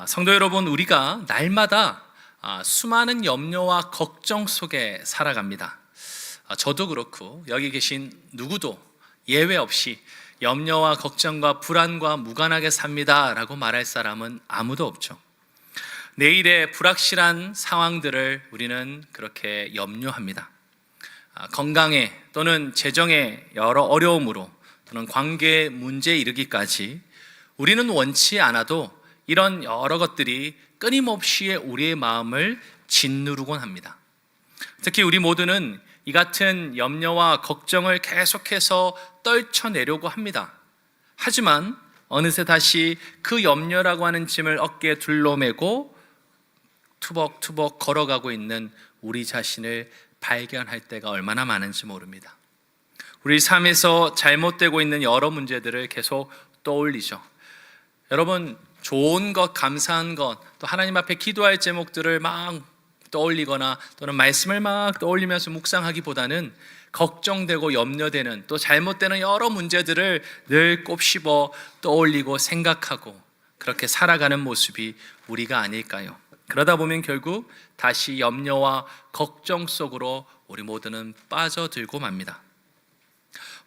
성도 여러분, 우리가 날마다 수많은 염려와 걱정 속에 살아갑니다. 저도 그렇고 여기 계신 누구도 예외 없이 염려와 걱정과 불안과 무관하게 삽니다 라고 말할 사람은 아무도 없죠. 내일의 불확실한 상황들을 우리는 그렇게 염려합니다. 건강에 또는 재정의 여러 어려움으로 또는 관계 문제에 이르기까지 우리는 원치 않아도 이런 여러 것들이 끊임없이 우리의 마음을 짓누르곤 합니다. 특히 우리 모두는 이 같은 염려와 걱정을 계속해서 떨쳐내려고 합니다. 하지만 어느새 다시 그 염려라고 하는 짐을 어깨에 둘러매고 투벅투벅 걸어가고 있는 우리 자신을 발견할 때가 얼마나 많은지 모릅니다. 우리 삶에서 잘못되고 있는 여러 문제들을 계속 떠올리죠. 여러분, 좋은 것, 감사한 것, 또 하나님 앞에 기도할 제목들을 막 떠올리거나 또는 말씀을 막 떠올리면서 묵상하기보다는 걱정되고 염려되는 또 잘못되는 여러 문제들을 늘 곱씹어 떠올리고 생각하고 그렇게 살아가는 모습이 우리가 아닐까요? 그러다 보면 결국 다시 염려와 걱정 속으로 우리 모두는 빠져들고 맙니다.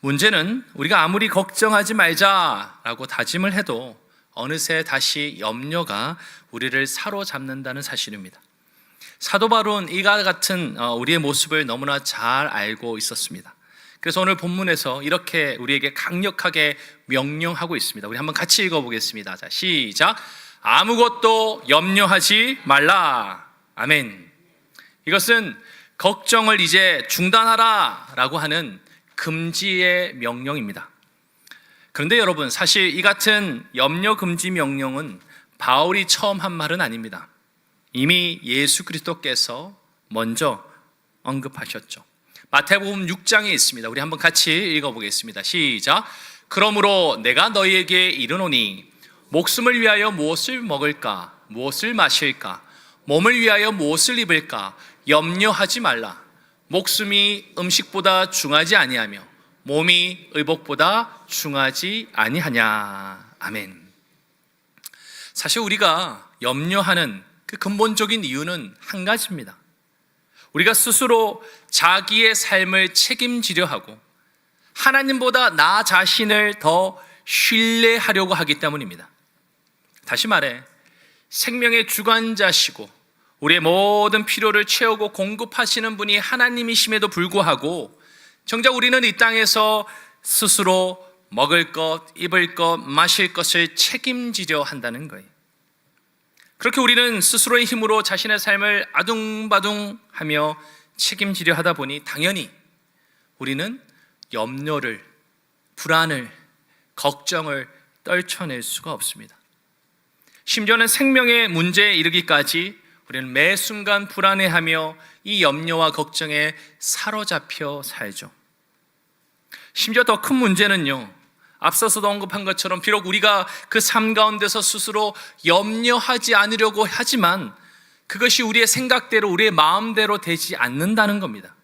문제는 우리가 아무리 걱정하지 말자라고 다짐을 해도 어느새 다시 염려가 우리를 사로잡는다는 사실입니다. 사도 바울은 이와 같은 우리의 모습을 너무나 잘 알고 있었습니다. 그래서 오늘 본문에서 이렇게 우리에게 강력하게 명령하고 있습니다. 우리 한번 같이 읽어보겠습니다. 자, 시작. 아무것도 염려하지 말라. 아멘. 이것은 걱정을 이제 중단하라 라고 하는 금지의 명령입니다. 그런데 여러분, 사실 이 같은 염려 금지 명령은 바울이 처음 한 말은 아닙니다. 이미 예수 그리스도께서 먼저 언급하셨죠. 마태복음 6장에 있습니다. 우리 한번 같이 읽어보겠습니다. 시작. 그러므로 내가 너희에게 이르노니 목숨을 위하여 무엇을 먹을까, 무엇을 마실까, 몸을 위하여 무엇을 입을까 염려하지 말라. 목숨이 음식보다 중하지 아니하며 몸이 의복보다 중하지 아니하냐. 아멘. 사실 우리가 염려하는 그 근본적인 이유는 한 가지입니다. 우리가 스스로 자기의 삶을 책임지려 하고 하나님보다 나 자신을 더 신뢰하려고 하기 때문입니다. 다시 말해, 생명의 주관자시고 우리의 모든 필요를 채우고 공급하시는 분이 하나님이심에도 불구하고 정작 우리는 이 땅에서 스스로 먹을 것, 입을 것, 마실 것을 책임지려 한다는 거예요. 그렇게 우리는 스스로의 힘으로 자신의 삶을 아둥바둥하며 책임지려 하다 보니 당연히 우리는 염려를, 불안을, 걱정을 떨쳐낼 수가 없습니다. 심지어는 생명의 문제에 이르기까지 우리는 매 순간 불안해하며 이 염려와 걱정에 사로잡혀 살죠. 심지어 더 큰 문제는요, 앞서서도 언급한 것처럼 비록 우리가 그 삶 가운데서 스스로 염려하지 않으려고 하지만 그것이 우리의 생각대로, 우리의 마음대로 되지 않는다는 겁니다.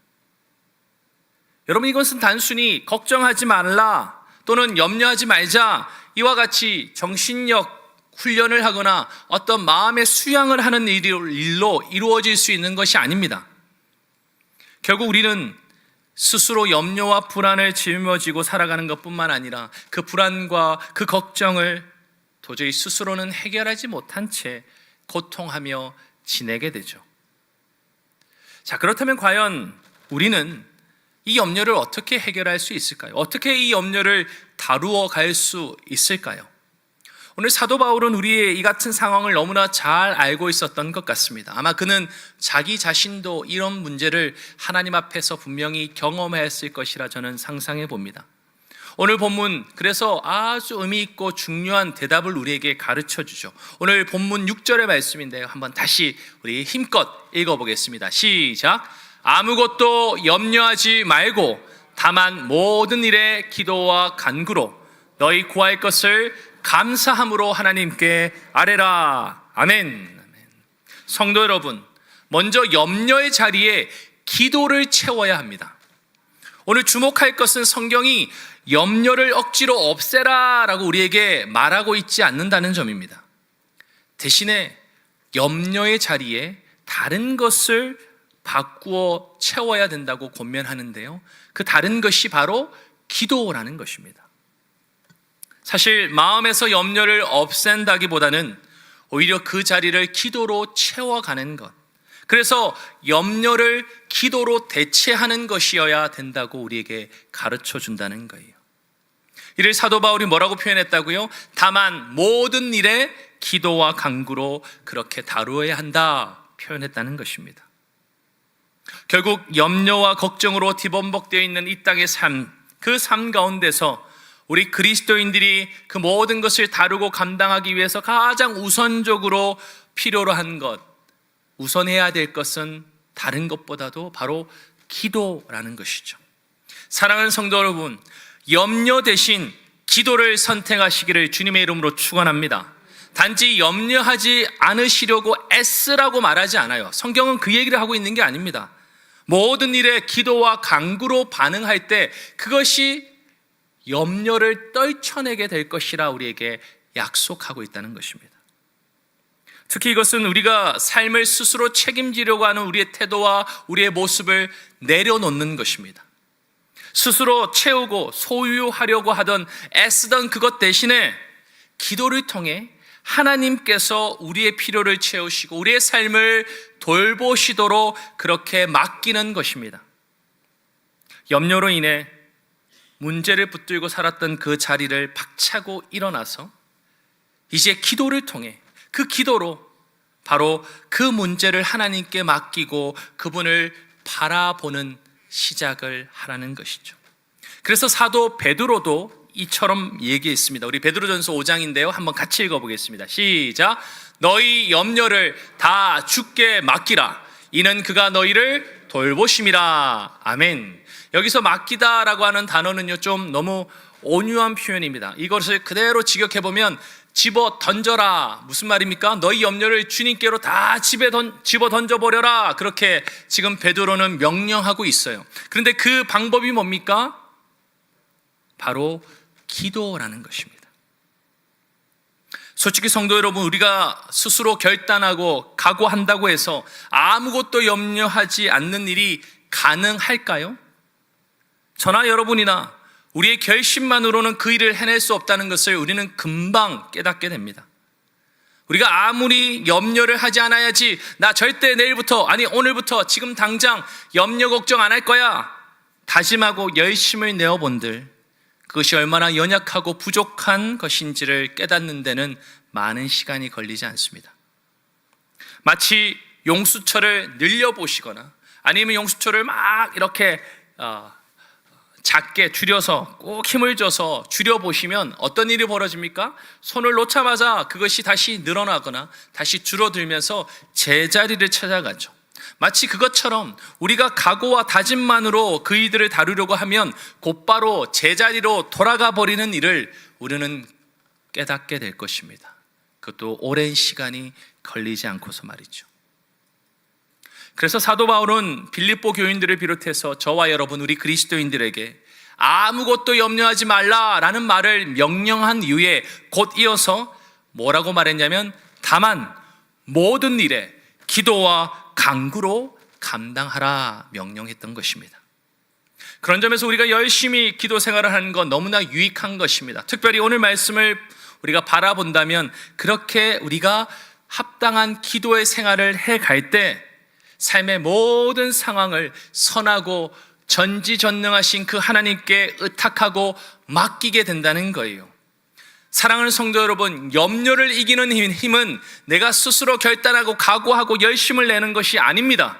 여러분, 이것은 단순히 걱정하지 말라 또는 염려하지 말자 이와 같이 정신력 훈련을 하거나 어떤 마음의 수양을 하는 일로 이루어질 수 있는 것이 아닙니다. 결국 우리는 스스로 염려와 불안을 짊어지고 살아가는 것뿐만 아니라 그 불안과 그 걱정을 도저히 스스로는 해결하지 못한 채 고통하며 지내게 되죠. 자, 그렇다면 과연 우리는 이 염려를 어떻게 해결할 수 있을까요? 어떻게 이 염려를 다루어 갈 수 있을까요? 오늘 사도 바울은 우리의 이 같은 상황을 너무나 잘 알고 있었던 것 같습니다. 아마 그는 자기 자신도 이런 문제를 하나님 앞에서 분명히 경험했을 것이라 저는 상상해 봅니다. 오늘 본문, 그래서 아주 의미 있고 중요한 대답을 우리에게 가르쳐 주죠. 오늘 본문 6절의 말씀인데요, 한번 다시 우리 힘껏 읽어보겠습니다. 시작. 아무것도 염려하지 말고 다만 모든 일에 기도와 간구로 너희 구할 것을 감사함으로 하나님께 아뢰라. 아멘. 성도 여러분, 먼저 염려의 자리에 기도를 채워야 합니다. 오늘 주목할 것은 성경이 염려를 억지로 없애라 라고 우리에게 말하고 있지 않는다는 점입니다. 대신에 염려의 자리에 다른 것을 바꾸어 채워야 된다고 권면하는데요, 그 다른 것이 바로 기도라는 것입니다. 사실 마음에서 염려를 없앤다기보다는 오히려 그 자리를 기도로 채워가는 것, 그래서 염려를 기도로 대체하는 것이어야 된다고 우리에게 가르쳐 준다는 거예요. 이를 사도 바울이 뭐라고 표현했다고요? 다만 모든 일에 기도와 간구로 그렇게 다루어야 한다 표현했다는 것입니다. 결국 염려와 걱정으로 뒤범벅되어 있는 이 땅의 삶, 그 삶 가운데서 우리 그리스도인들이 그 모든 것을 다루고 감당하기 위해서 가장 우선적으로 필요로 한 것, 우선해야 될 것은 다른 것보다도 바로 기도라는 것이죠. 사랑하는 성도 여러분, 염려 대신 기도를 선택하시기를 주님의 이름으로 축원합니다. 단지 염려하지 않으시려고 애쓰라고 말하지 않아요. 성경은 그 얘기를 하고 있는 게 아닙니다. 모든 일에 기도와 간구로 반응할 때 그것이 염려를 떨쳐내게 될 것이라 우리에게 약속하고 있다는 것입니다. 특히 이것은 우리가 삶을 스스로 책임지려고 하는 우리의 태도와 우리의 모습을 내려놓는 것입니다. 스스로 채우고 소유하려고 하던 애쓰던 그것 대신에 기도를 통해 하나님께서 우리의 필요를 채우시고 우리의 삶을 돌보시도록 그렇게 맡기는 것입니다. 염려로 인해 문제를 붙들고 살았던 그 자리를 박차고 일어나서 이제 기도를 통해 그 기도로 바로 그 문제를 하나님께 맡기고 그분을 바라보는 시작을 하라는 것이죠. 그래서 사도 베드로도 이처럼 얘기했습니다. 우리 베드로전서 5장인데요, 한번 같이 읽어보겠습니다. 시작. 너희 염려를 다 주께 맡기라. 이는 그가 너희를 돌보심이라. 아멘. 여기서 맡기다라고 하는 단어는요, 좀 너무 온유한 표현입니다. 이것을 그대로 직역해보면 집어 던져라. 무슨 말입니까? 너희 염려를 주님께로 다 집어 던져버려라. 그렇게 지금 베드로는 명령하고 있어요. 그런데 그 방법이 뭡니까? 바로 기도라는 것입니다. 솔직히 성도 여러분, 우리가 스스로 결단하고 각오한다고 해서 아무것도 염려하지 않는 일이 가능할까요? 저나 여러분이나 우리의 결심만으로는 그 일을 해낼 수 없다는 것을 우리는 금방 깨닫게 됩니다. 우리가 아무리 염려를 하지 않아야지, 나 절대 내일부터, 아니 오늘부터, 지금 당장 염려 걱정 안 할 거야, 다짐하고 열심을 내어본들 그것이 얼마나 연약하고 부족한 것인지를 깨닫는 데는 많은 시간이 걸리지 않습니다. 마치 용수철을 늘려보시거나 아니면 용수철을 막 이렇게 작게 줄여서 꼭 힘을 줘서 줄여보시면 어떤 일이 벌어집니까? 손을 놓자마자 그것이 다시 늘어나거나 다시 줄어들면서 제자리를 찾아가죠. 마치 그것처럼 우리가 각오와 다짐만으로 그 일들을 다루려고 하면 곧바로 제자리로 돌아가 버리는 일을 우리는 깨닫게 될 것입니다. 그것도 오랜 시간이 걸리지 않고서 말이죠. 그래서 사도 바울은 빌립보 교인들을 비롯해서 저와 여러분 우리 그리스도인들에게 아무것도 염려하지 말라라는 말을 명령한 이후에 곧 이어서 뭐라고 말했냐면 다만 모든 일에 기도와 간구로 감당하라 명령했던 것입니다. 그런 점에서 우리가 열심히 기도 생활을 하는 건 너무나 유익한 것입니다. 특별히 오늘 말씀을 우리가 바라본다면 그렇게 우리가 합당한 기도의 생활을 해갈 때 삶의 모든 상황을 선하고 전지전능하신 그 하나님께 의탁하고 맡기게 된다는 거예요. 사랑하는 성도 여러분, 염려를 이기는 힘은 내가 스스로 결단하고 각오하고 열심을 내는 것이 아닙니다.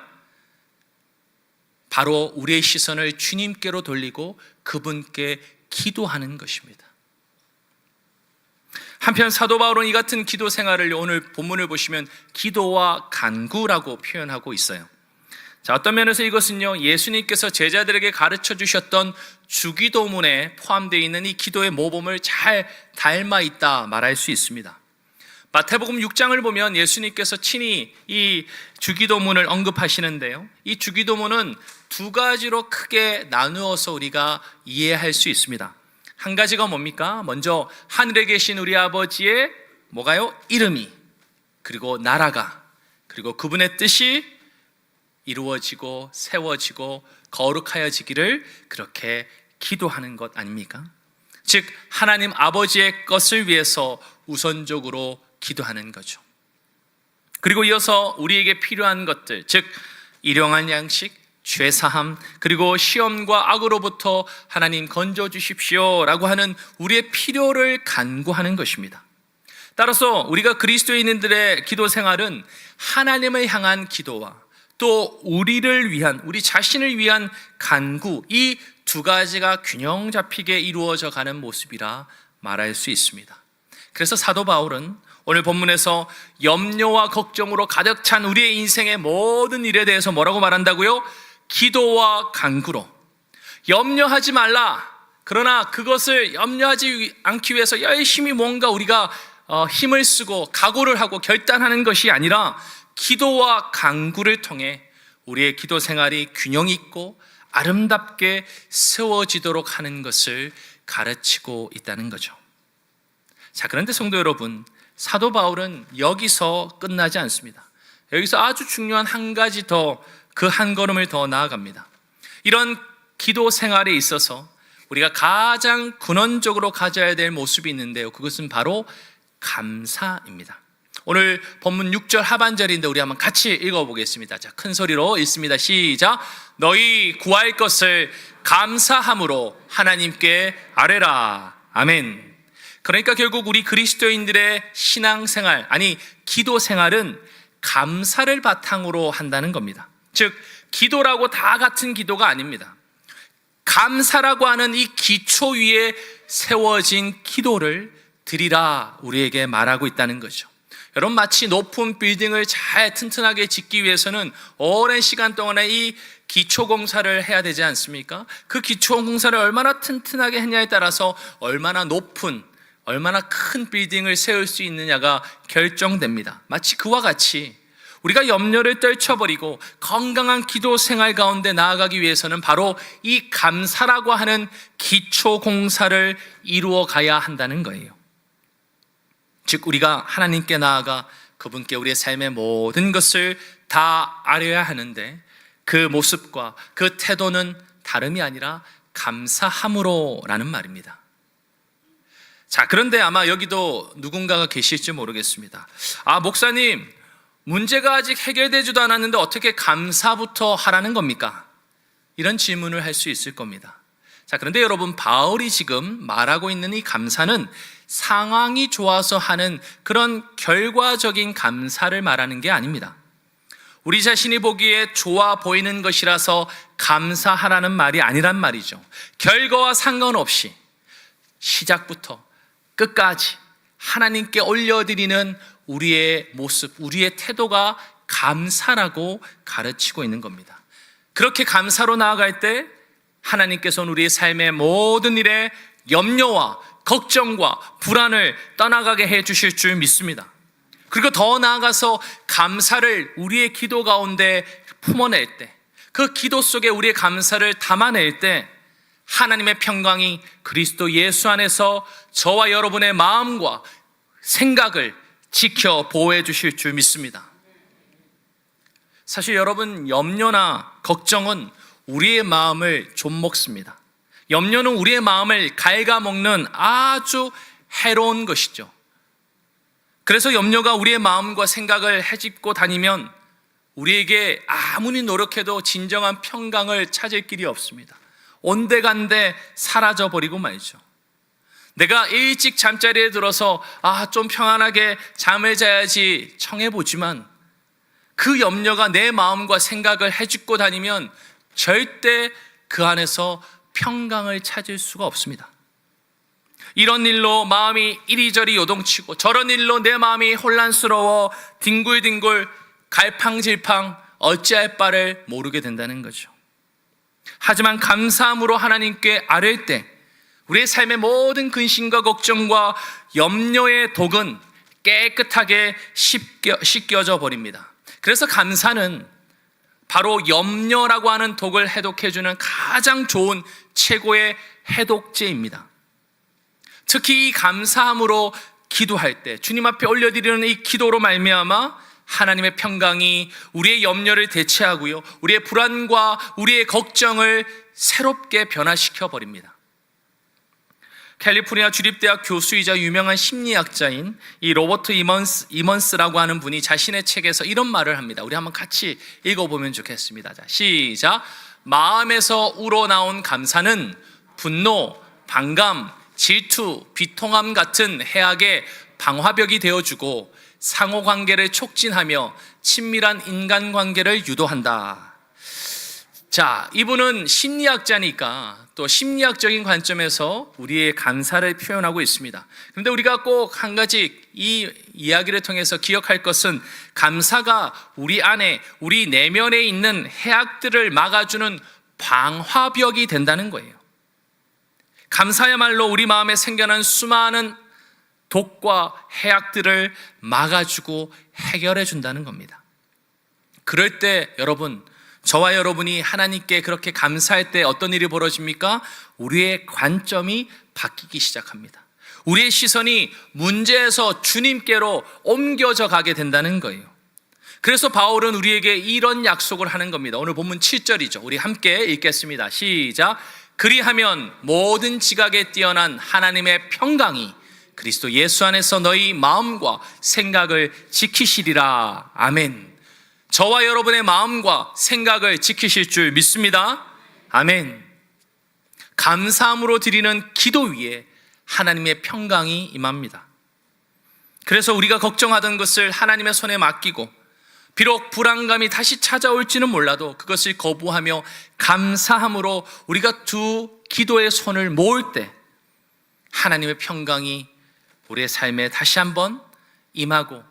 바로 우리의 시선을 주님께로 돌리고 그분께 기도하는 것입니다. 한편 사도 바울은 이 같은 기도 생활을 오늘 본문을 보시면 기도와 간구라고 표현하고 있어요. 자, 어떤 면에서 이것은요, 예수님께서 제자들에게 가르쳐 주셨던 주기도문에 포함되어 있는 이 기도의 모범을 잘 닮아 있다 말할 수 있습니다. 마태복음 6장을 보면 예수님께서 친히 이 주기도문을 언급하시는데요, 이 주기도문은 두 가지로 크게 나누어서 우리가 이해할 수 있습니다. 한 가지가 뭡니까? 먼저 하늘에 계신 우리 아버지의 뭐가요? 이름이, 그리고 나라가, 그리고 그분의 뜻이 이루어지고 세워지고 거룩하여지기를 그렇게 기도하는 것 아닙니까? 즉 하나님 아버지의 것을 위해서 우선적으로 기도하는 거죠. 그리고 이어서 우리에게 필요한 것들, 즉 일용할 양식, 죄사함, 그리고 시험과 악으로부터 하나님 건져 주십시오 라고 하는 우리의 필요를 간구하는 것입니다. 따라서 우리가 그리스도인들의 기도 생활은 하나님을 향한 기도와 또 우리를 위한, 우리 자신을 위한 간구, 이 두 가지가 균형 잡히게 이루어져 가는 모습이라 말할 수 있습니다. 그래서 사도 바울은 오늘 본문에서 염려와 걱정으로 가득 찬 우리의 인생의 모든 일에 대해서 뭐라고 말한다고요? 기도와 간구로. 염려하지 말라. 그러나 그것을 염려하지 않기 위해서 열심히 뭔가 우리가 힘을 쓰고 각오를 하고 결단하는 것이 아니라 기도와 간구를 통해 우리의 기도 생활이 균형 있고 아름답게 세워지도록 하는 것을 가르치고 있다는 거죠. 자, 그런데 성도 여러분, 사도 바울은 여기서 끝나지 않습니다. 여기서 아주 중요한 한 가지 더, 그 한 걸음을 더 나아갑니다. 이런 기도 생활에 있어서 우리가 가장 근원적으로 가져야 될 모습이 있는데요, 그것은 바로 감사입니다. 오늘 본문 6절 하반절인데 우리 한번 같이 읽어보겠습니다. 자, 큰 소리로 읽습니다. 시작. 너희 구할 것을 감사함으로 하나님께 아뢰라. 아멘. 그러니까 결국 우리 그리스도인들의 신앙생활, 아니 기도 생활은 감사를 바탕으로 한다는 겁니다. 즉 기도라고 다 같은 기도가 아닙니다. 감사라고 하는 이 기초 위에 세워진 기도를 드리라 우리에게 말하고 있다는 거죠. 여러분, 마치 높은 빌딩을 잘 튼튼하게 짓기 위해서는 오랜 시간 동안에 이 기초 공사를 해야 되지 않습니까? 그 기초 공사를 얼마나 튼튼하게 했냐에 따라서 얼마나 높은, 얼마나 큰 빌딩을 세울 수 있느냐가 결정됩니다. 마치 그와 같이 우리가 염려를 떨쳐버리고 건강한 기도 생활 가운데 나아가기 위해서는 바로 이 감사라고 하는 기초 공사를 이루어 가야 한다는 거예요. 즉 우리가 하나님께 나아가 그분께 우리의 삶의 모든 것을 다 아뢰어야 하는데 그 모습과 그 태도는 다름이 아니라 감사함으로라는 말입니다. 자, 그런데 아마 여기도 누군가가 계실지 모르겠습니다. 아, 목사님, 문제가 아직 해결되지도 않았는데 어떻게 감사부터 하라는 겁니까? 이런 질문을 할 수 있을 겁니다. 자, 그런데 여러분, 바울이 지금 말하고 있는 이 감사는 상황이 좋아서 하는 그런 결과적인 감사를 말하는 게 아닙니다. 우리 자신이 보기에 좋아 보이는 것이라서 감사하라는 말이 아니란 말이죠. 결과와 상관없이 시작부터 끝까지 하나님께 올려드리는 우리의 모습, 우리의 태도가 감사라고 가르치고 있는 겁니다. 그렇게 감사로 나아갈 때 하나님께서는 우리의 삶의 모든 일에 염려와 걱정과 불안을 떠나가게 해 주실 줄 믿습니다. 그리고 더 나아가서 감사를 우리의 기도 가운데 품어낼 때, 그 기도 속에 우리의 감사를 담아낼 때 하나님의 평강이 그리스도 예수 안에서 저와 여러분의 마음과 생각을 지켜 보호해 주실 줄 믿습니다. 사실 여러분, 염려나 걱정은 우리의 마음을 좀먹습니다. 염려는 우리의 마음을 갉아먹는 아주 해로운 것이죠. 그래서 염려가 우리의 마음과 생각을 헤집고 다니면 우리에게 아무리 노력해도 진정한 평강을 찾을 길이 없습니다. 온데간데 사라져버리고 말죠. 내가 일찍 잠자리에 들어서 좀 평안하게 잠을 자야지 청해보지만 그 염려가 내 마음과 생각을 헤집고 다니면 절대 그 안에서 평강을 찾을 수가 없습니다. 이런 일로 마음이 이리저리 요동치고 저런 일로 내 마음이 혼란스러워 뒹굴뒹굴 갈팡질팡 어찌할 바를 모르게 된다는 거죠. 하지만 감사함으로 하나님께 아뢰을 때 우리의 삶의 모든 근심과 걱정과 염려의 독은 깨끗하게 씻겨져 버립니다. 그래서 감사는 바로 염려라고 하는 독을 해독해주는 가장 좋은 최고의 해독제입니다. 특히 이 감사함으로 기도할 때 주님 앞에 올려드리는 이 기도로 말미암아 하나님의 평강이 우리의 염려를 대체하고요, 우리의 불안과 우리의 걱정을 새롭게 변화시켜 버립니다. 캘리포니아 주립대학 교수이자 유명한 심리학자인 이 로버트 이먼스라고 하는 분이 자신의 책에서 이런 말을 합니다. 우리 한번 같이 읽어보면 좋겠습니다. 자, 시작. 마음에서 우러나온 감사는 분노, 반감, 질투, 비통함 같은 해악의 방화벽이 되어주고 상호관계를 촉진하며 친밀한 인간관계를 유도한다. 자, 이분은 심리학자니까 또 심리학적인 관점에서 우리의 감사를 표현하고 있습니다. 그런데 우리가 꼭 한 가지 이 이야기를 통해서 기억할 것은 감사가 우리 안에, 우리 내면에 있는 해악들을 막아주는 방화벽이 된다는 거예요. 감사야말로 우리 마음에 생겨난 수많은 독과 해악들을 막아주고 해결해 준다는 겁니다. 그럴 때 여러분, 저와 여러분이 하나님께 그렇게 감사할 때 어떤 일이 벌어집니까? 우리의 관점이 바뀌기 시작합니다. 우리의 시선이 문제에서 주님께로 옮겨져 가게 된다는 거예요. 그래서 바울은 우리에게 이런 약속을 하는 겁니다. 오늘 본문 7절이죠. 우리 함께 읽겠습니다. 시작. 그리하면 모든 지각에 뛰어난 하나님의 평강이 그리스도 예수 안에서 너희 마음과 생각을 지키시리라. 아멘. 저와 여러분의 마음과 생각을 지키실 줄 믿습니다. 아멘. 감사함으로 드리는 기도 위에 하나님의 평강이 임합니다. 그래서 우리가 걱정하던 것을 하나님의 손에 맡기고 비록 불안감이 다시 찾아올지는 몰라도 그것을 거부하며 감사함으로 우리가 두 기도의 손을 모을 때 하나님의 평강이 우리의 삶에 다시 한번 임하고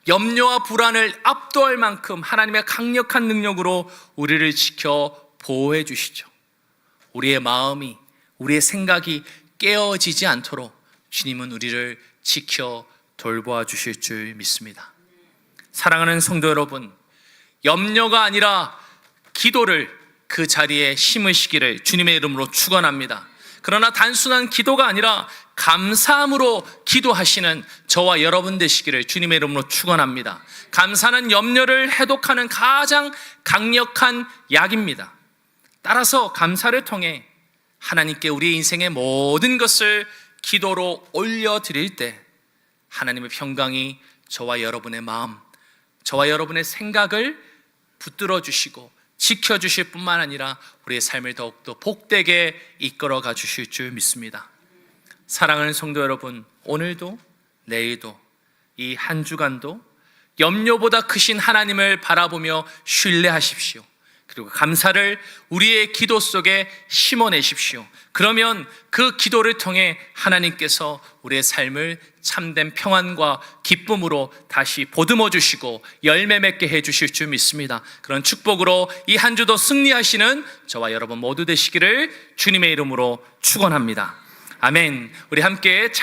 염려와 불안을 압도할 만큼 하나님의 강력한 능력으로 우리를 지켜 보호해 주시죠. 우리의 마음이, 우리의 생각이 깨어지지 않도록 주님은 우리를 지켜 돌보아 주실 줄 믿습니다. 사랑하는 성도 여러분, 염려가 아니라 기도를 그 자리에 심으시기를 주님의 이름으로 축원합니다. 그러나 단순한 기도가 아니라 감사함으로 기도하시는 저와 여러분 되시기를 주님의 이름으로 축원합니다. 감사는 염려를 해독하는 가장 강력한 약입니다. 따라서 감사를 통해 하나님께 우리의 인생의 모든 것을 기도로 올려드릴 때 하나님의 평강이 저와 여러분의 마음, 저와 여러분의 생각을 붙들어 주시고 지켜주실 뿐만 아니라 우리의 삶을 더욱더 복되게 이끌어가 주실 줄 믿습니다. 사랑하는 성도 여러분, 오늘도 내일도 이 한 주간도 염려보다 크신 하나님을 바라보며 신뢰하십시오. 그리고 감사를 우리의 기도 속에 심어내십시오. 그러면 그 기도를 통해 하나님께서 우리의 삶을 참된 평안과 기쁨으로 다시 보듬어 주시고 열매 맺게 해 주실 줄 믿습니다. 그런 축복으로 이 한 주도 승리하시는 저와 여러분 모두 되시기를 주님의 이름으로 축원합니다. 아멘. 우리 함께 찬